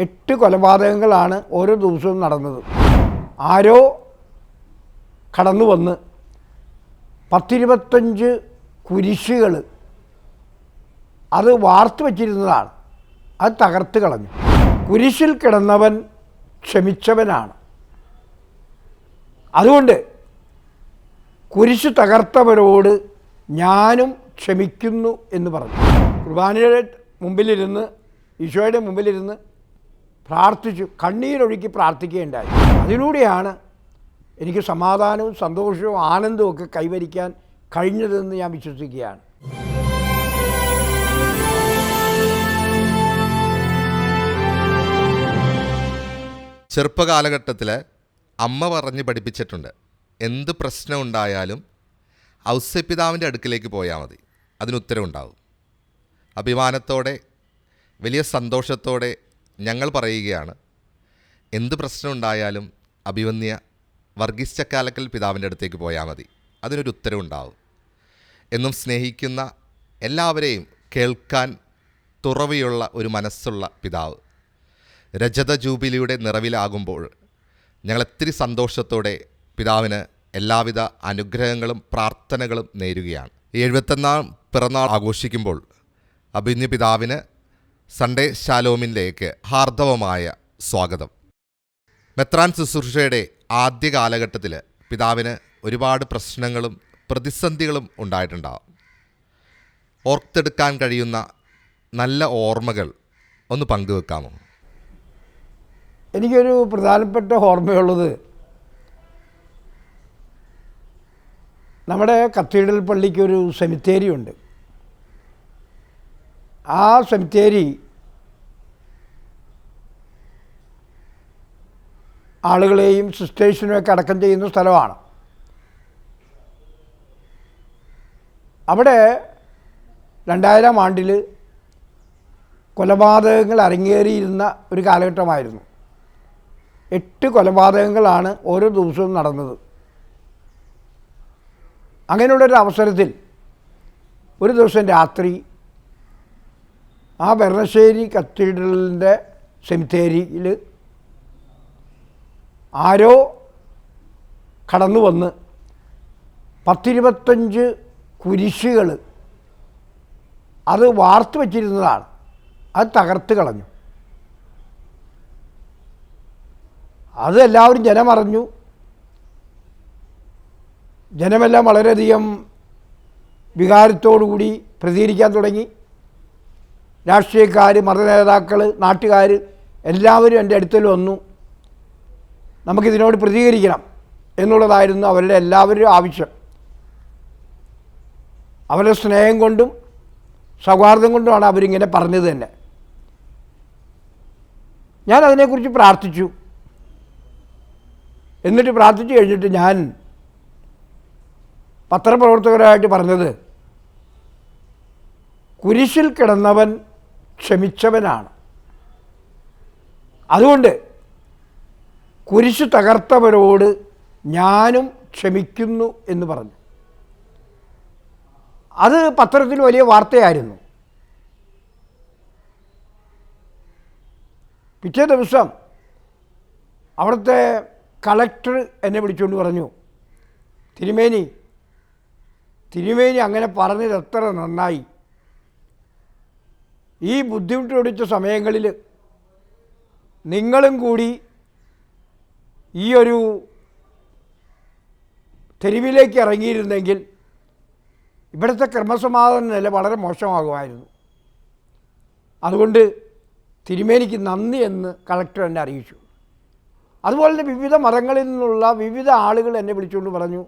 8 കൊലപാതകങ്ങളാണ് ഓരോ ദിവസവും നടന്നത്. ആരോ കടന്നു വന്ന് 10-25 കുരിശുകൾ അത് വാർത്തു വച്ചിരുന്നതാണ്. അത് തകർത്ത് കളഞ്ഞു. കുരിശിൽ കിടന്നവൻ ക്ഷമിച്ചവനാണ്. അതുകൊണ്ട് കുരിശ് തകർത്തവരോട് ഞാനും ക്ഷമിക്കുന്നു എന്ന് പറഞ്ഞു. കുർബാനയുടെ മുമ്പിലിരുന്ന്, ഈശോയുടെ മുമ്പിലിരുന്ന് പ്രാർത്ഥിച്ചു, കണ്ണീരൊഴുക്കി പ്രാർത്ഥിക്കുകയുണ്ടായി. അതിലൂടെയാണ് എനിക്ക് സമാധാനവും സന്തോഷവും ആനന്ദവും ഒക്കെ കൈവരിക്കാൻ കഴിഞ്ഞതെന്ന് ഞാൻ വിശ്വസിക്കുകയാണ്. ചെറുപ്പകാലഘട്ടത്തിൽ അമ്മ പറഞ്ഞ് പഠിപ്പിച്ചിട്ടുണ്ട്, എന്ത് പ്രശ്നം ഉണ്ടായാലും ഔസേപ്പിതാവിൻ്റെ അടുക്കിലേക്ക് പോയാൽ മതി, അതിനുത്തരവുണ്ടാവും. അഭിമാനത്തോടെ വലിയ സന്തോഷത്തോടെ ഞങ്ങൾ പറയുകയാണ്, എന്ത് പ്രശ്നം ഉണ്ടായാലും അഭിവന്യ വർഗീസ് ചക്കാലക്കൽ പിതാവിൻ്റെ അടുത്തേക്ക് പോയാൽ മതി, അതിനൊരു ഉത്തരവുണ്ടാവും. എന്നും സ്നേഹിക്കുന്ന, എല്ലാവരെയും കേൾക്കാൻ തുറവിയുള്ള ഒരു മനസ്സുള്ള പിതാവ് രജത ജൂബിലിയുടെ നിറവിലാകുമ്പോൾ ഞങ്ങൾ ഒത്തിരി സന്തോഷത്തോടെ പിതാവിന് എല്ലാവിധ അനുഗ്രഹങ്ങളും പ്രാർത്ഥനകളും നേരുകയാണ്. ഈ 71 പിറന്നാൾ ആഘോഷിക്കുമ്പോൾ അഭിവന്യ പിതാവിന് സൺഡേ ശാലോമിലേക്ക് ഹാർദവമായ സ്വാഗതം. മെത്രാൻ ശുശ്രൂഷയുടെ ആദ്യ കാലഘട്ടത്തിൽ പിതാവിന് ഒരുപാട് പ്രശ്നങ്ങളും പ്രതിസന്ധികളും ഉണ്ടായിട്ടുണ്ടാകും. ഓർത്തെടുക്കാൻ കഴിയുന്ന നല്ല ഓർമ്മകൾ ഒന്ന് പങ്കുവെക്കാമോ? എനിക്കൊരു പ്രധാനപ്പെട്ട ഓർമ്മയുള്ളത്, നമ്മുടെ കത്തീഡ്രൽ പള്ളിക്കൊരു സെമിത്തേരി ഉണ്ട്. ആ സെമിത്തേരി ആളുകളെയും സിസ്റ്റേഴ്സിനെയൊക്കെ അടക്കം ചെയ്യുന്ന സ്ഥലമാണ്. അവിടെ 2000 ആണ്ടിൽ കൊലപാതകങ്ങൾ അരങ്ങേറിയിരുന്ന ഒരു കാലഘട്ടമായിരുന്നു. 8 കൊലപാതകങ്ങളാണ് ഓരോ ദിവസവും നടന്നത്. അങ്ങനെയുള്ളൊരു അവസരത്തിൽ ഒരു ദിവസം രാത്രി ആ വെർണശ്ശേരി കത്തീഡ്രലിൻ്റെ സെമിത്തേരിയിൽ ആരോ കടന്നു വന്ന് 10-25 കുരിശുകൾ അത് വാർത്തു വച്ചിരുന്നതാണ്. അത് തകർത്ത് കളഞ്ഞു. അത് എല്ലാവരും ജനമറിഞ്ഞു. ജനമെല്ലാം വളരെയധികം വികാരത്തോടുകൂടി പ്രതികരിക്കാൻ തുടങ്ങി. രാഷ്ട്രീയക്കാർ, മതനേതാക്കൾ, നാട്ടുകാർ എല്ലാവരും എൻ്റെ അടുത്തിൽ വന്നു. നമുക്കിതിനോട് പ്രതികരിക്കണം എന്നുള്ളതായിരുന്നു അവരുടെ എല്ലാവരും ആവശ്യം. അവരുടെ സ്നേഹം കൊണ്ടും സൗഹാർദ്ദം കൊണ്ടുമാണ് അവരിങ്ങനെ പറഞ്ഞത് തന്നെ. ഞാൻ അതിനെക്കുറിച്ച് പ്രാർത്ഥിച്ചു. എന്നിട്ട് പ്രാർത്ഥിച്ചു കഴിഞ്ഞിട്ട് ഞാൻ പത്രപ്രവർത്തകരായിട്ട് പറഞ്ഞത്, കുരിശിൽ കിടന്നവൻ ക്ഷമിച്ചവനാണ്. അതുകൊണ്ട് കുരിശ് തകർത്തവരോട് ഞാനും ക്ഷമിക്കുന്നു എന്ന് പറഞ്ഞു. അത് പത്രത്തിൽ വലിയ വാർത്തയായിരുന്നു. പിറ്റേ ദിവസം അവിടുത്തെ കളക്ടർ എന്നെ വിളിച്ചുകൊണ്ട് പറഞ്ഞു, തിരുമേനി അങ്ങനെ പറഞ്ഞത് എത്ര നന്നായി. ഈ ബുദ്ധിമുട്ട് പിടിച്ച സമയങ്ങളിൽ നിങ്ങളും കൂടി ഈ ഒരു തെരുവിലേക്ക് ഇറങ്ങിയിരുന്നെങ്കിൽ ഇവിടുത്തെ ക്രമസമാധാന നില വളരെ മോശമാകുമായിരുന്നു. അതുകൊണ്ട് തിരുമേനിക്ക് നന്ദി എന്ന് കളക്ടർ എന്നെ അറിയിച്ചു. അതുപോലെ തന്നെ വിവിധ മതങ്ങളിൽ നിന്നുള്ള വിവിധ ആളുകൾ എന്നെ വിളിച്ചുകൊണ്ട് പറഞ്ഞു,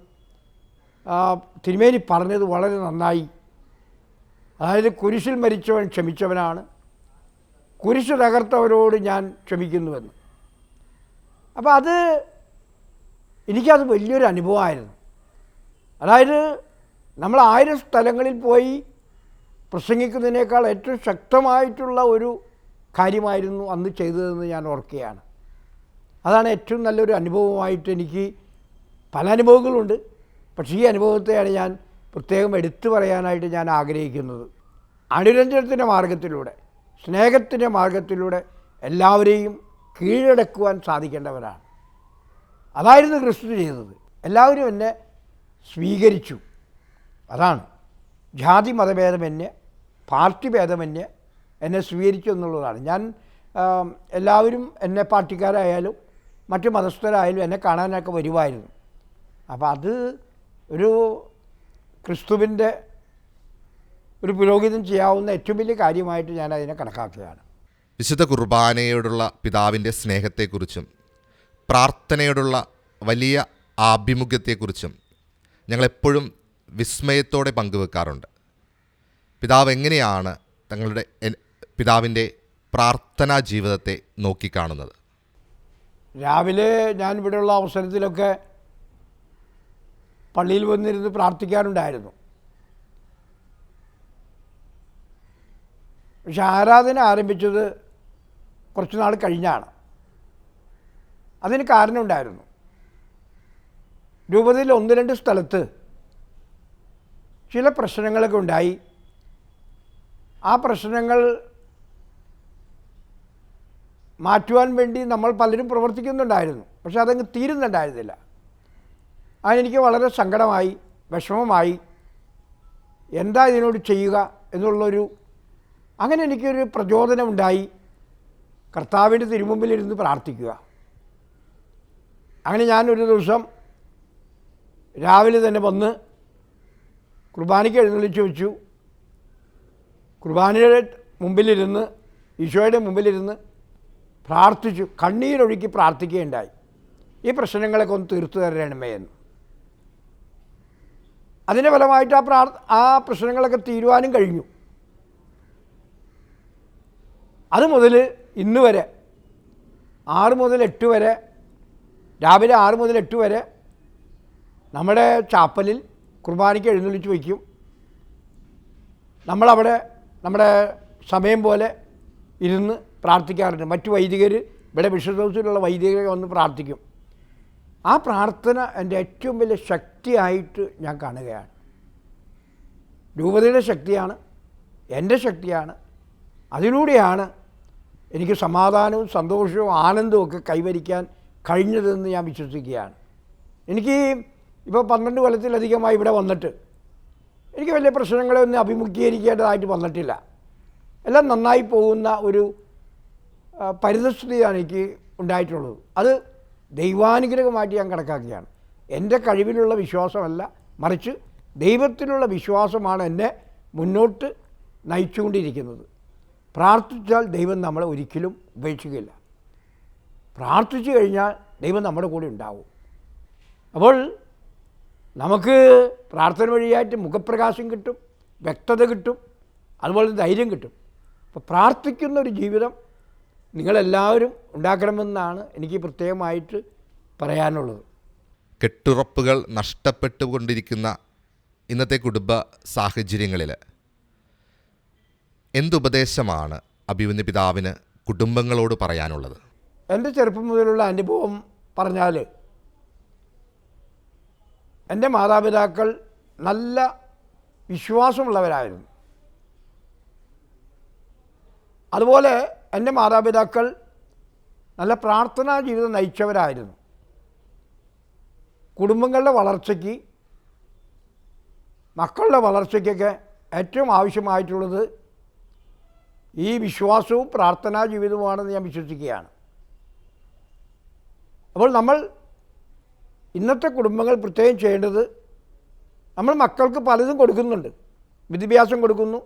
തിരുമേനി പറഞ്ഞത് വളരെ നന്നായി. അതായത് കുരിശിൽ മരിച്ചവൻ ക്ഷമിച്ചവനാണ്, കുരിശ് തകർത്തവരോട് ഞാൻ ക്ഷമിക്കുന്നുവെന്ന്. അപ്പോൾ എനിക്കത് വലിയൊരു അനുഭവമായിരുന്നു. അതായത് നമ്മൾ 1000 സ്ഥലങ്ങളിൽ പോയി പ്രസംഗിക്കുന്നതിനേക്കാൾ ഏറ്റവും ശക്തമായിട്ടുള്ള ഒരു കാര്യമായിരുന്നു അന്ന് ചെയ്തതെന്ന് ഞാൻ ഓർക്കുകയാണ്. അതാണ് ഏറ്റവും നല്ലൊരു അനുഭവമായിട്ട് എനിക്ക്. പല അനുഭവങ്ങളുണ്ട്, പക്ഷേ ഈ അനുഭവത്തെയാണ് ഞാൻ പ്രത്യേകം എടുത്തു പറയാനായിട്ട് ഞാൻ ആഗ്രഹിക്കുന്നത്. അനുരഞ്ജനത്തിൻ്റെ മാർഗത്തിലൂടെ, സ്നേഹത്തിൻ്റെ മാർഗത്തിലൂടെ എല്ലാവരെയും കീഴടക്കുവാൻ സാധിക്കേണ്ടവരാണ്. അതായിരുന്നു ക്രിസ്തു ചെയ്തത്. എല്ലാവരും എന്നെ സ്വീകരിച്ചു. അതാണ് ജാതി മതഭേദമന്യേ പാർട്ടി ഭേദമന്യേ എന്നെ സ്വീകരിച്ചു എന്നുള്ളതാണ്. ഞാൻ എല്ലാവരും എന്നെ പാർട്ടിക്കാരായാലും മറ്റു മതസ്ഥരായാലും എന്നെ കാണാനൊക്കെ വരുമായിരുന്നു. അപ്പോൾ അത് ഒരു ക്രിസ്തുവിൻ്റെ ഒരു പുരോഹിതൻ ചെയ്യാവുന്ന ഏറ്റവും വലിയ കാര്യമായിട്ട് ഞാൻ അതിനെ കണക്കാക്കുകയാണ്. വിശുദ്ധ കുർബാനയോടുള്ള പിതാവിൻ്റെ സ്നേഹത്തെക്കുറിച്ചും പ്രാർത്ഥനയോടുള്ള വലിയ ആഭിമുഖ്യത്തെക്കുറിച്ചും ഞങ്ങളെപ്പോഴും വിസ്മയത്തോടെ പങ്കുവെക്കാറുണ്ട്. പിതാവ് എങ്ങനെയാണ് തങ്ങളുടെ പിതാവിൻ്റെ പ്രാർത്ഥനാ ജീവിതത്തെ നോക്കിക്കാണുന്നത്? രാവിലെ ഞാൻ ഇവിടെയുള്ള അവസരത്തിലൊക്കെ പള്ളിയിൽ വന്നിരുന്ന് പ്രാർത്ഥിക്കാറുണ്ടായിരുന്നു. പക്ഷെ ആരാധന ആരംഭിച്ചത് കുറച്ച് നാൾ കഴിഞ്ഞാണ്. അതിന് കാരണമുണ്ടായിരുന്നു. രൂപതയിൽ 1-2 സ്ഥലത്ത് ചില പ്രശ്നങ്ങളൊക്കെ ഉണ്ടായി. ആ പ്രശ്നങ്ങൾ മാറ്റുവാൻ വേണ്ടി നമ്മൾ പലരും പ്രവർത്തിക്കുന്നുണ്ടായിരുന്നു. പക്ഷെ അതങ്ങ് തീരുന്നുണ്ടായിരുന്നില്ല. അതിനെനിക്ക് വളരെ സങ്കടമായി, വിഷമമായി. എന്താ ഇതിനോട് ചെയ്യുക എന്നുള്ളൊരു അങ്ങനെ എനിക്കൊരു പ്രചോദനമുണ്ടായി. കർത്താവിൻ്റെ തിരുമുമ്പിലിരുന്ന് പ്രാർത്ഥിക്കുക. അങ്ങനെ ഞാനൊരു ദിവസം രാവിലെ തന്നെ വന്ന് കുർബാനയ്ക്ക് എഴുന്നള്ളിച്ച് വെച്ചു. കുർബാനയുടെ മുമ്പിലിരുന്ന് ഈശോയുടെ മുമ്പിലിരുന്ന് പ്രാർത്ഥിച്ചു. കണ്ണീരൊഴുക്കി പ്രാർത്ഥിക്കുകയുണ്ടായി. ഈ പ്രശ്നങ്ങളൊക്കെ ഒന്ന് തീർത്തു തരണമേ എന്ന്. അതിൻ്റെ ഫലമായിട്ട് ആ പ്രശ്നങ്ങളൊക്കെ തീരുവാനും കഴിഞ്ഞു. അതുമുതൽ ഇന്ന് വരെ 6 മുതൽ 8 വരെ, രാവിലെ 6 മുതൽ 8 വരെ നമ്മുടെ ചാപ്പലിൽ കുർബാനയ്ക്ക് എഴുന്നള്ളിച്ച് വയ്ക്കും. നമ്മളവിടെ നമ്മുടെ സമയം പോലെ ഇരുന്ന് പ്രാർത്ഥിക്കാറുണ്ട്. മറ്റു വൈദികർ, ഇവിടെ ബിഷപ്പ് ഹൗസിലുള്ള വൈദികരെ വന്ന് പ്രാർത്ഥിക്കും. ആ പ്രാർത്ഥന എൻ്റെ ഏറ്റവും വലിയ ശക്തിയായിട്ട് ഞാൻ കാണുകയാണ്. രൂപതയുടെ ശക്തിയാണ്, എൻ്റെ ശക്തിയാണ്. അതിലൂടെയാണ് എനിക്ക് സമാധാനവും സന്തോഷവും ആനന്ദവും ഒക്കെ കൈവരിക്കാൻ കഴിഞ്ഞതെന്ന് ഞാൻ വിശ്വസിക്കുകയാണ്. എനിക്ക് ഇപ്പോൾ 12 കൊല്ലത്തിലധികമായി ഇവിടെ വന്നിട്ട് എനിക്ക് വലിയ പ്രശ്നങ്ങളെ ഒന്നും അഭിമുഖീകരിക്കേണ്ടതായിട്ട് വന്നിട്ടില്ല. എല്ലാം നന്നായി പോകുന്ന ഒരു പരിതസ്ഥിതിയാണ് എനിക്ക് ഉണ്ടായിട്ടുള്ളത്. അത് ദൈവാനുഗ്രഹമായിട്ട് ഞാൻ കണക്കാക്കുകയാണ്. എൻ്റെ കഴിവിലുള്ള വിശ്വാസമല്ല, മറിച്ച് ദൈവത്തിലുള്ള വിശ്വാസമാണ് എന്നെ മുന്നോട്ട് നയിച്ചുകൊണ്ടിരിക്കുന്നത്. പ്രാർത്ഥിച്ചാൽ ദൈവം നമ്മളെ ഒരിക്കലും ഉപേക്ഷിക്കില്ല. പ്രാർത്ഥിച്ചു കഴിഞ്ഞാൽ ദൈവം നമ്മുടെ കൂടെ ഉണ്ടാവും. അപ്പോൾ നമുക്ക് പ്രാർത്ഥന വഴിയായിട്ട് മുഖപ്രകാശം കിട്ടും, വ്യക്തത കിട്ടും, അതുപോലെ ധൈര്യം കിട്ടും. അപ്പോൾ പ്രാർത്ഥിക്കുന്ന ഒരു ജീവിതം നിങ്ങളെല്ലാവരും ഉണ്ടാക്കണമെന്നാണ് എനിക്ക് പ്രത്യേകമായിട്ട് പറയാനുള്ളത്. കെട്ടുറപ്പുകൾ നഷ്ടപ്പെട്ടുകൊണ്ടിരിക്കുന്ന ഇന്നത്തെ കുടുംബ സാഹചര്യങ്ങളിൽ എന്തുപദേശമാണ് അഭിമന്യ പിതാവിന് കുടുംബങ്ങളോട് പറയാനുള്ളത്? എൻ്റെ ചെറുപ്പം മുതലുള്ള അനുഭവം പറഞ്ഞാൽ, എൻ്റെ മാതാപിതാക്കൾ നല്ല വിശ്വാസമുള്ളവരായിരുന്നു. അതുപോലെ എൻ്റെ മാതാപിതാക്കൾ നല്ല പ്രാർത്ഥനാ ജീവിതം നയിച്ചവരായിരുന്നു. കുടുംബങ്ങളുടെ വളർച്ചയ്ക്ക്, മക്കളുടെ വളർച്ചയ്ക്കൊക്കെ ഏറ്റവും ആവശ്യമായിട്ടുള്ളത് ഈ വിശ്വാസവും പ്രാർത്ഥനാ ജീവിതവുമാണെന്ന് ഞാൻ വിശ്വസിക്കുകയാണ്. അപ്പോൾ നമ്മൾ ഇന്നത്തെ കുടുംബങ്ങൾ പ്രത്യേകം ചെയ്യേണ്ടത്, നമ്മൾ മക്കൾക്ക് പലതും കൊടുക്കുന്നുണ്ട്. വിദ്യാഭ്യാസം കൊടുക്കുന്നു,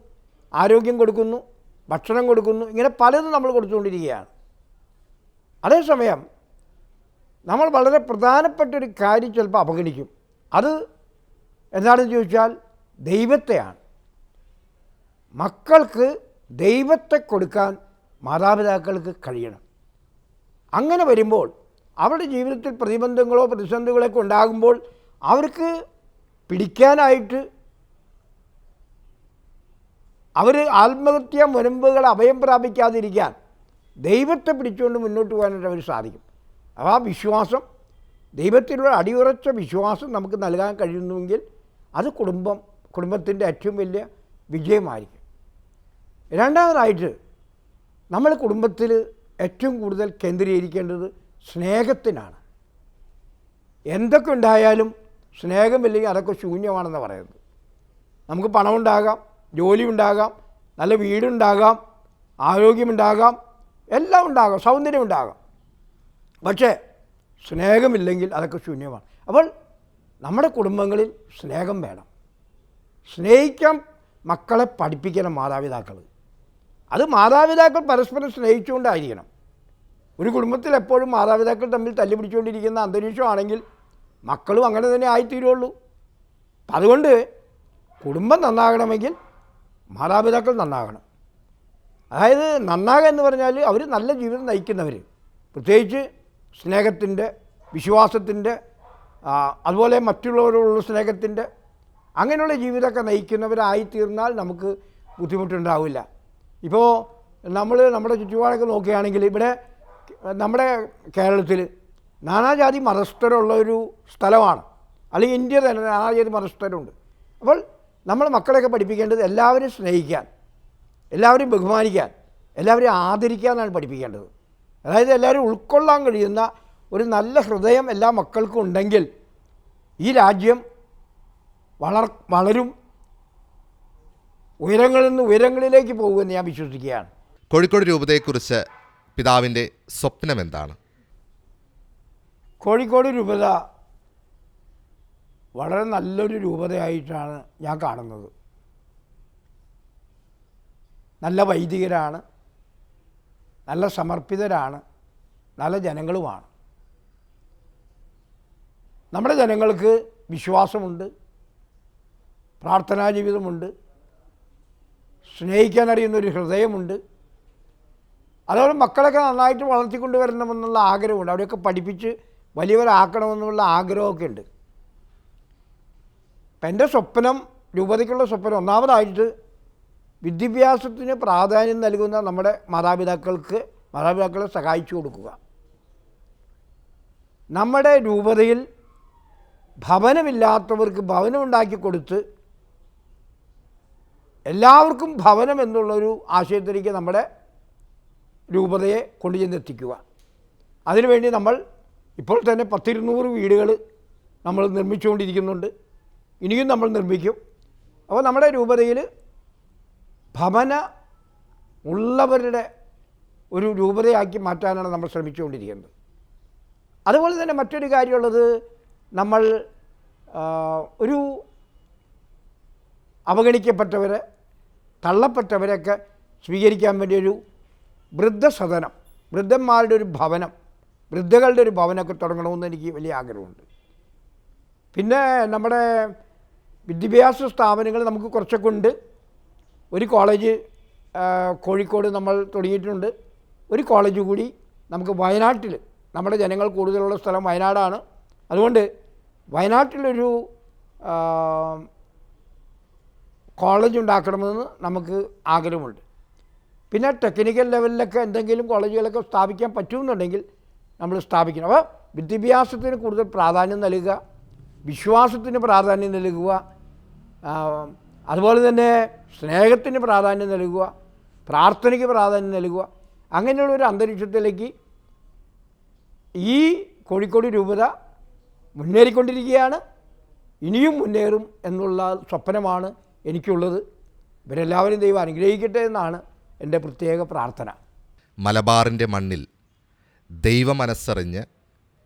ആരോഗ്യം കൊടുക്കുന്നു, ഭക്ഷണം കൊടുക്കുന്നു, ഇങ്ങനെ പലതും നമ്മൾ കൊടുത്തുകൊണ്ടിരിക്കുകയാണ്. അതേസമയം നമ്മൾ വളരെ പ്രധാനപ്പെട്ടൊരു കാര്യം ചിലപ്പോൾ അവഗണിക്കും. അത് എന്താണെന്ന് ചോദിച്ചാൽ ദൈവത്തെയാണ്. മക്കൾക്ക് ദൈവത്തെ കൊടുക്കാൻ മാതാപിതാക്കൾക്ക് കഴിയണം. അങ്ങനെ വരുമ്പോൾ അവരുടെ ജീവിതത്തിൽ പ്രതിബന്ധങ്ങളോ പ്രതിസന്ധികളൊക്കെ ഉണ്ടാകുമ്പോൾ അവർക്ക് പിടിക്കാനായിട്ട്, അവർ ആത്മഹത്യാ മുനമ്പുകൾ അഭയം പ്രാപിക്കാതിരിക്കാൻ ദൈവത്തെ പിടിച്ചുകൊണ്ട് മുന്നോട്ട് പോകാനായിട്ട് അവർ സാധിക്കും. അപ്പോൾ ആ വിശ്വാസം, ദൈവത്തിലുള്ള അടിയുറച്ച വിശ്വാസം നമുക്ക് നൽകാൻ കഴിയുന്നുവെങ്കിൽ അത് കുടുംബത്തിൻ്റെ ഏറ്റവും വലിയ വിജയമായിരിക്കും. രണ്ടാമതായിട്ട് നമ്മൾ കുടുംബത്തിൽ ഏറ്റവും കൂടുതൽ കേന്ദ്രീകരിക്കേണ്ടത് സ്നേഹത്തിനാണ്. എന്തൊക്കെ ഉണ്ടായാലും സ്നേഹമില്ലെങ്കിൽ അതൊക്കെ ശൂന്യമാണെന്ന് പറയുന്നത്. നമുക്ക് പണമുണ്ടാകാം, ജോലി ഉണ്ടാകാം, നല്ല വീടുണ്ടാകാം, ആരോഗ്യമുണ്ടാകാം, എല്ലാം ഉണ്ടാകാം, സൗന്ദര്യം ഉണ്ടാകാം. പക്ഷേ സ്നേഹമില്ലെങ്കിൽ അതൊക്കെ ശൂന്യമാണ്. അപ്പോൾ നമ്മുടെ കുടുംബങ്ങളിൽ സ്നേഹം വേണം. സ്നേഹിക്കാൻ മക്കളെ പഠിപ്പിക്കണം മാതാപിതാക്കൾ. അത് മാതാപിതാക്കൾ പരസ്പരം സ്നേഹിച്ചുകൊണ്ടായിരിക്കണം. ഒരു കുടുംബത്തിൽ എപ്പോഴും മാതാപിതാക്കൾ തമ്മിൽ തല്ലിപ്പിടിച്ചുകൊണ്ടിരിക്കുന്ന അന്തരീക്ഷമാണെങ്കിൽ മക്കളും അങ്ങനെ തന്നെ ആയിത്തീരുള്ളൂ. അപ്പം അതുകൊണ്ട് കുടുംബം നന്നാകണമെങ്കിൽ മാതാപിതാക്കൾ നന്നാകണം. അതായത് നന്നാകുക എന്ന് പറഞ്ഞാൽ അവർ നല്ല ജീവിതം നയിക്കുന്നവർ, പ്രത്യേകിച്ച് സ്നേഹത്തിൻ്റെ, വിശ്വാസത്തിൻ്റെ, അതുപോലെ മറ്റുള്ളവരോടുള്ള സ്നേഹത്തിൻ്റെ, അങ്ങനെയുള്ള ജീവിതമൊക്കെ നയിക്കുന്നവരായിത്തീർന്നാൽ നമുക്ക് ബുദ്ധിമുട്ടുണ്ടാവില്ല. ഇപ്പോൾ നമ്മുടെ ചുറ്റുപാടൊക്കെ നോക്കുകയാണെങ്കിൽ ഇവിടെ നമ്മുടെ കേരളത്തിൽ നാനാജാതി മതസ്ഥരുള്ള ഒരു സ്ഥലമാണ്, അല്ലെങ്കിൽ ഇന്ത്യ തന്നെ നാനാജാതി മതസ്ഥരുണ്ട്. അപ്പോൾ നമ്മൾ മക്കളെയൊക്കെ പഠിപ്പിക്കേണ്ടത് എല്ലാവരും സ്നേഹിക്കാൻ, എല്ലാവരും ബഹുമാനിക്കാൻ, എല്ലാവരും ആദരിക്കാനാണ് പഠിപ്പിക്കേണ്ടത്. അതായത് എല്ലാവരും ഉൾക്കൊള്ളാൻ കഴിയുന്ന ഒരു നല്ല ഹൃദയം എല്ലാ മക്കൾക്കും ഉണ്ടെങ്കിൽ ഈ രാജ്യം വളരും, ഉയരങ്ങളിൽ നിന്ന് ഉയരങ്ങളിലേക്ക് പോകുമെന്ന് ഞാൻ വിശ്വസിക്കുകയാണ്. കോഴിക്കോട് രൂപതയെക്കുറിച്ച് പിതാവിൻ്റെ സ്വപ്നം എന്താണ്? കോഴിക്കോട് രൂപത വളരെ നല്ലൊരു രൂപതയായിട്ടാണ് ഞാൻ കാണുന്നത്. നല്ല വൈദികരാണ്, നല്ല സമർപ്പിതരാണ്, നല്ല ജനങ്ങളുമാണ്. നമ്മുടെ ജനങ്ങൾക്ക് വിശ്വാസമുണ്ട്, പ്രാർത്ഥനാ ജീവിതമുണ്ട്, സ്നേഹിക്കാനറിയുന്നൊരു ഹൃദയമുണ്ട്. അതുപോലെ മക്കളൊക്കെ നന്നായിട്ട് വളർത്തിക്കൊണ്ട് വരണമെന്നുള്ള ആഗ്രഹമുണ്ട്. അവിടെയൊക്കെ പഠിപ്പിച്ച് വലിയവരാക്കണമെന്നുള്ള ആഗ്രഹമൊക്കെ ഉണ്ട്. അപ്പം എൻ്റെ സ്വപ്നം, രൂപതയ്ക്കുള്ള സ്വപ്നം, ഒന്നാമതായിട്ട് വിദ്യാഭ്യാസത്തിന് പ്രാധാന്യം നൽകുന്ന നമ്മുടെ മാതാപിതാക്കളെ സഹായിച്ചു കൊടുക്കുക. നമ്മുടെ രൂപതയിൽ ഭവനമില്ലാത്തവർക്ക് ഭവനമുണ്ടാക്കി കൊടുത്ത് എല്ലാവർക്കും ഭവനം എന്നുള്ളൊരു ആശയത്തിലേക്ക് നമ്മുടെ രൂപതയെ കൊണ്ടുചെന്നെത്തിക്കുക. അതിനുവേണ്ടി നമ്മൾ ഇപ്പോൾ തന്നെ 100-200 വീടുകൾ നമ്മൾ നിർമ്മിച്ചുകൊണ്ടിരിക്കുന്നുണ്ട്. ഇനിയും നമ്മൾ നിർമ്മിക്കും. അപ്പോൾ നമ്മുടെ രൂപതയിൽ ഭവന ഉള്ളവരുടെ ഒരു രൂപതയാക്കി മാറ്റാനാണ് നമ്മൾ ശ്രമിച്ചുകൊണ്ടിരിക്കുന്നത്. അതുപോലെ തന്നെ മറ്റൊരു കാര്യമുള്ളത്, നമ്മൾ ഒരു അവഗണിക്കപ്പെട്ടവരെ, തള്ളപ്പെട്ടവരെയൊക്കെ സ്വീകരിക്കാൻ വേണ്ടി ഒരു വൃദ്ധസദനം, വൃദ്ധന്മാരുടെ ഒരു ഭവനം, വൃദ്ധകളുടെ ഒരു ഭവനമൊക്കെ തുടങ്ങണമെന്ന് എനിക്ക് വലിയ ആഗ്രഹമുണ്ട്. പിന്നെ നമ്മുടെ വിദ്യാഭ്യാസ സ്ഥാപനങ്ങൾ നമുക്ക് കുറച്ചൊക്കെ ഉണ്ട്. ഒരു കോളേജ് കോഴിക്കോട് നമ്മൾ തുടങ്ങിയിട്ടുണ്ട്. ഒരു കോളേജ് കൂടി നമുക്ക് വയനാട്ടിൽ, നമ്മുടെ ജനങ്ങൾ കൂടുതലുള്ള സ്ഥലം വയനാടാണ്. അതുകൊണ്ട് വയനാട്ടിലൊരു കോളേജ് ഉണ്ടാക്കണമെന്ന് നമുക്ക് ആഗ്രഹമുണ്ട്. പിന്നെ ടെക്നിക്കൽ ലെവലിലൊക്കെ എന്തെങ്കിലും കോളേജുകളൊക്കെ സ്ഥാപിക്കാൻ പറ്റുമെന്നുണ്ടെങ്കിൽ നമ്മൾ സ്ഥാപിക്കണം. അപ്പോൾ വിദ്യാഭ്യാസത്തിന് കൂടുതൽ പ്രാധാന്യം നൽകുക, വിശ്വാസത്തിന് പ്രാധാന്യം നൽകുക, അതുപോലെ തന്നെ സ്നേഹത്തിന് പ്രാധാന്യം നൽകുക, പ്രാർത്ഥനയ്ക്ക് പ്രാധാന്യം നൽകുക. അങ്ങനെയുള്ളൊരു അന്തരീക്ഷത്തിലേക്ക് ഈ കോഴിക്കോട് രൂപത മുന്നേറിക്കൊണ്ടിരിക്കുകയാണ്. ഇനിയും മുന്നേറും എന്നുള്ള സ്വപ്നമാണ് എനിക്കുള്ളത്. ഇവരെല്ലാവരും ദൈവം അനുഗ്രഹിക്കട്ടെ എന്നാണ് എൻ്റെ പ്രത്യേക പ്രാർത്ഥന. മലബാറിൻ്റെ മണ്ണിൽ ദൈവമനസ്സറിഞ്ഞ്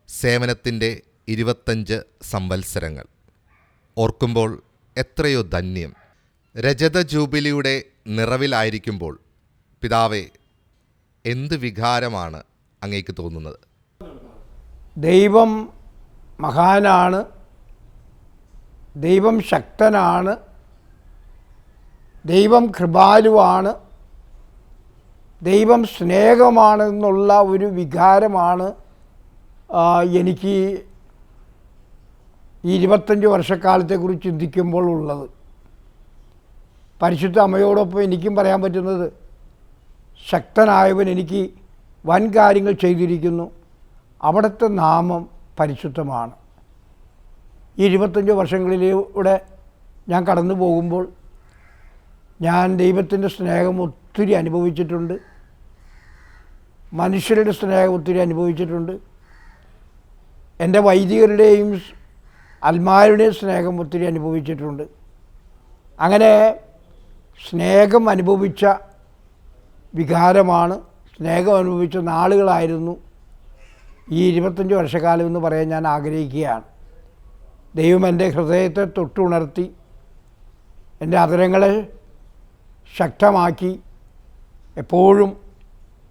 സേവനത്തിൻ്റെ 25 സംവത്സരങ്ങൾ ഓർക്കുമ്പോൾ എത്രയോ ധന്യം. രജത ജൂബിലിയുടെ നിറവിലായിരിക്കുമ്പോൾ പിതാവേ, എന്ത് വികാരമാണ് അങ്ങേക്ക് തോന്നുന്നത്? ദൈവം മഹാനാണ്, ദൈവം ശക്തനാണ്, ദൈവം കൃപാലുവാണ്, ദൈവം സ്നേഹമാണെന്നുള്ള ഒരു വികാരമാണ് എനിക്ക് ഈ 25 വർഷക്കാലത്തെക്കുറിച്ച് ചിന്തിക്കുമ്പോൾ ഉള്ളത്. പരിശുദ്ധ അമ്മയോടൊപ്പം എനിക്കും പറയാൻ പറ്റുന്നത്, ശക്തനായവൻ എനിക്ക് വൻ കാര്യങ്ങൾ ചെയ്തിരിക്കുന്നു, അവിടുത്തെ നാമം പരിശുദ്ധമാണ്. ഈ 25 വർഷങ്ങളിലൂടെ ഞാൻ കടന്നു പോകുമ്പോൾ ഞാൻ ദൈവത്തിൻ്റെ സ്നേഹം ഒത്തിരി അനുഭവിച്ചിട്ടുണ്ട്. മനുഷ്യരുടെ സ്നേഹം ഒത്തിരി അനുഭവിച്ചിട്ടുണ്ട്. എൻ്റെ വൈദികരുടെയും അൽമാരുടെയും സ്നേഹം ഒത്തിരി അനുഭവിച്ചിട്ടുണ്ട്. അങ്ങനെ സ്നേഹം അനുഭവിച്ച വികാരമാണ്, സ്നേഹം അനുഭവിച്ച നാളുകളായിരുന്നു ഈ 25 വർഷക്കാലം എന്ന് പറയാൻ ഞാൻ ആഗ്രഹിക്കുകയാണ്. ദൈവം എൻ്റെ ഹൃദയത്തെ തൊട്ടുണർത്തി, എൻ്റെ അധരങ്ങളെ ശക്തമാക്കി, എപ്പോഴും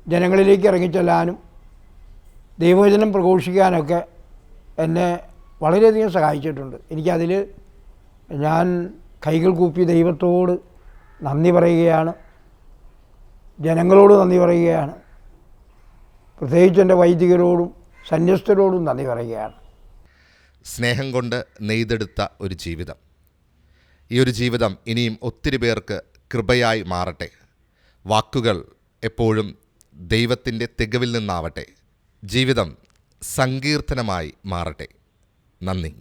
ജനങ്ങളിലേക്ക് ഇറങ്ങിച്ചെല്ലാനും ദൈവവചനം പ്രഘോഷിക്കാനൊക്കെ എന്നെ വളരെയധികം സഹായിച്ചിട്ടുണ്ട്. എനിക്കതിൽ ഞാൻ കൈകൾ കൂപ്പി ദൈവത്തോട് നന്ദി പറയുകയാണ്, ജനങ്ങളോട് നന്ദി പറയുകയാണ്, പ്രത്യേകിച്ച് എൻ്റെ വൈദികരോടും സന്യസ്തരോടും നന്ദി പറയുകയാണ്. സ്നേഹം കൊണ്ട് നെയ്തെടുത്ത ഒരു ജീവിതം. ഈ ഒരു ജീവിതം ഇനിയും ഒത്തിരി പേർക്ക് കൃപയായി മാറട്ടെ. വാക്കുകൾ എപ്പോഴും ദൈവത്തിൻ്റെ തികവിൽ നിന്നാവട്ടെ. ജീവിതം സങ്കീർത്തനമായി മാറട്ടെ. നന്ദി.